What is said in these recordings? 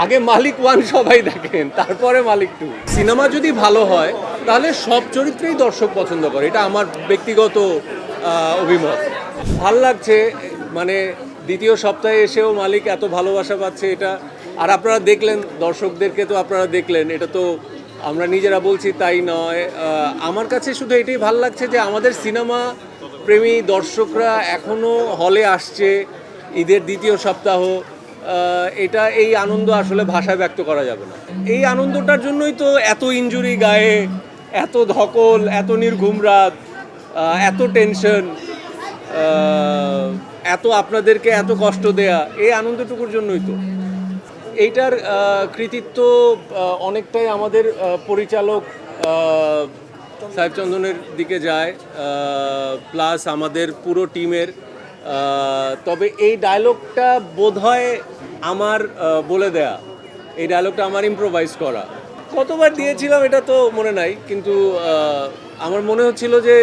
আগে মালিক ওয়ান সবাই দেখেন, তারপরে মালিক টু। সিনেমা যদি ভালো হয় তাহলে সব চরিত্রেই দর্শক পছন্দ করে, এটা আমার ব্যক্তিগত অভিমত। ভাল লাগছে, মানে দ্বিতীয় সপ্তাহে এসেও মালিক এত ভালোবাসা পাচ্ছে, এটা আর আপনারা দেখলেন, দর্শকদেরকে তো আপনারা দেখলেন, এটা তো আমরা নিজেরা বলছি তাই নয়। আমার কাছে শুধু এটাই ভাল লাগছে যে আমাদের সিনেমা প্রেমী দর্শকরা এখনও হলে আসছে, ঈদের দ্বিতীয় সপ্তাহ, এটা এই আনন্দ আসলে ভাষায় ব্যক্ত করা যাবে না। এই আনন্দটার জন্যই তো এত ইনজুরি গায়ে, এত ধকল, এত নির্ঘুম রাত, এত টেনশন, এত আপনাদেরকে এত কষ্ট দেয়া, এই আনন্দটুকুর জন্যই তো। এইটার কৃতিত্ব অনেকটাই আমাদের পরিচালক সাহেব চন্দনের দিকে যায়, প্লাস আমাদের পুরো টিমের। তবে এই ডায়লগটা বোধহয় আমার বলে দেয়া, এই ডায়লগটা আমার ইম্প্রোভাইজ করা। কতবার দিয়েছিলাম এটা তো মনে নাই, কিন্তু আমার মনে হচ্ছিল যে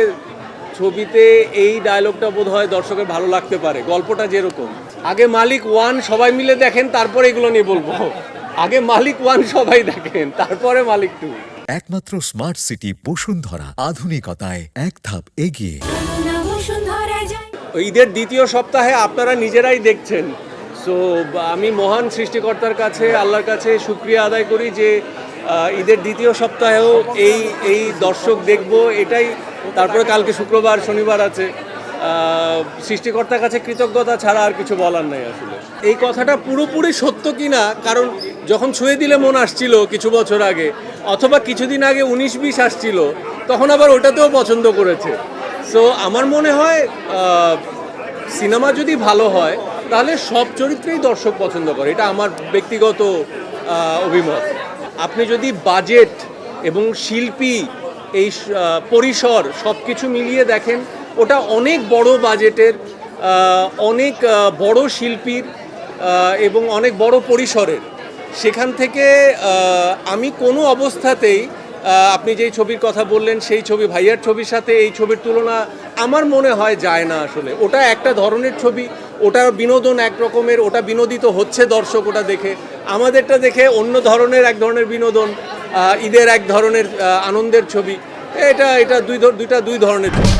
ছবিতে এই ডায়লগটা বোধহয় দর্শকের ভালো লাগতে পারে, গল্পটা যেরকম। আগে মালিক ওয়ান সবাই মিলে দেখেন, তারপরে এগুলো নিয়ে বলবো। আগে মালিক ওয়ান সবাই দেখেন, তারপরে মালিক টু। একমাত্র স্মার্ট সিটি বসুন্ধরা, আধুনিকতায় এক ধাপ এগিয়ে। ঈদের দ্বিতীয় সপ্তাহে আপনারা নিজেরাই দেখছেন। সো আমি মহান সৃষ্টিকর্তার কাছে, আল্লাহর কাছে শুকরিয়া আদায় করি যে ঈদের দ্বিতীয় সপ্তাহেও এই দর্শক দেখব, এটাই। তারপরে কালকে শুক্রবার শনিবার আছে, সৃষ্টিকর্তার কাছে কৃতজ্ঞতা ছাড়া আর কিছু বলার নাই আসলে। এই কথাটা পুরোপুরি সত্য কি না, কারণ যখন ছুঁয়ে দিলে মন আসছিল কিছু বছর আগে, অথবা কিছুদিন আগে 19-20 আসছিল, তখন আবার ওটাতেও পছন্দ করেছে। সো আমার মনে হয় সিনেমা যদি ভালো হয় তাহলে সব চরিত্রেই দর্শক পছন্দ করে, এটা আমার ব্যক্তিগত অভিমত। আপনি যদি বাজেট এবং শিল্পী, এই পরিসর সব কিছু মিলিয়ে দেখেন, ওটা অনেক বড় বাজেটের, অনেক বড় শিল্পীর এবং অনেক বড় পরিসরের। সেখান থেকে আমি কোনো অবস্থাতেই আপনি যেই ছবির কথা বললেন, সেই ছবি ভাইয়ার ছবির সাথে এই ছবির তুলনা আমার মনে হয় যায় না আসলে। ওটা একটা ধরনের ছবি, ওটার বিনোদন এক রকমের, ওটা বিনোদিত হচ্ছে দর্শক ওটা দেখে। আমাদেরটা দেখে অন্য ধরনের এক ধরনের বিনোদন, ঈদের এক ধরনের আনন্দের ছবি। এটা দুই ধরনের ছবি।